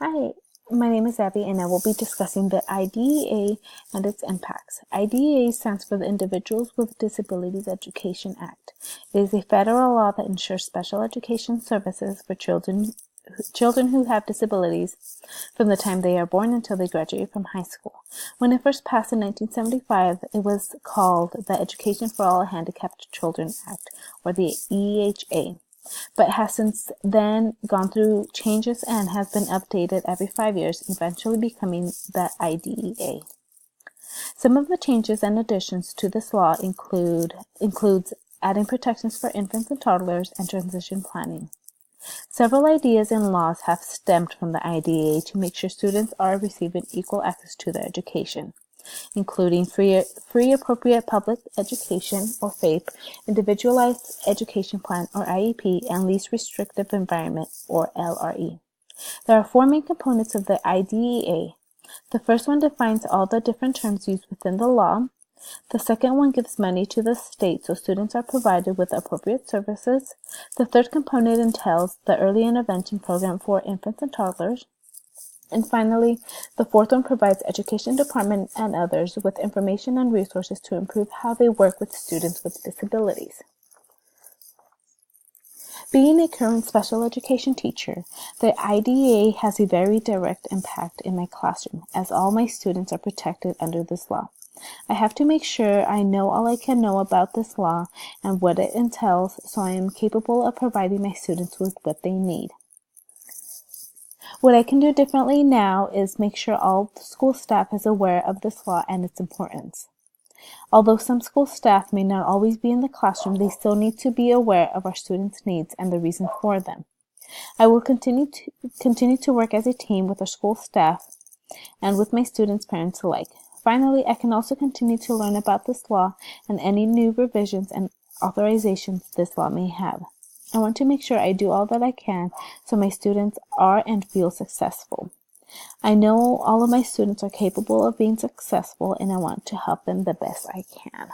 Hi, my name is Abby and I will be discussing the IDEA and its impacts. IDEA stands for the Individuals with Disabilities Education Act. It is a federal law that ensures special education services for children who have disabilities from the time they are born until they graduate from high school. When it first passed in 1975, it was called the Education for All Handicapped Children Act, or the EHA, but has since then gone through changes and has been updated every 5 years, eventually becoming the IDEA. Some of the changes and additions to this law includes adding protections for infants and toddlers and transition planning. Several ideas and laws have stemmed from the IDEA to make sure students are receiving equal access to their education, including free appropriate public education, or FAPE, individualized education plan, or IEP, and least restrictive environment, or LRE. There are 4 main components of the IDEA. The first one defines all the different terms used within the law. The second one gives money to the state so students are provided with appropriate services. The third component entails the early intervention program for infants and toddlers. And finally, the fourth one provides education department and others with information and resources to improve how they work with students with disabilities. Being a current special education teacher, the IDEA has a very direct impact in my classroom, as all my students are protected under this law. I have to make sure I know all I can know about this law and what it entails, so I am capable of providing my students with what they need. What I can do differently now is make sure all the school staff is aware of this law and its importance. Although some school staff may not always be in the classroom, they still need to be aware of our students' needs and the reason for them. I will continue to work as a team with our school staff and with my students' parents alike. Finally, I can also continue to learn about this law and any new revisions and authorizations this law may have. I want to make sure I do all that I can so my students are and feel successful. I know all of my students are capable of being successful, and I want to help them the best I can.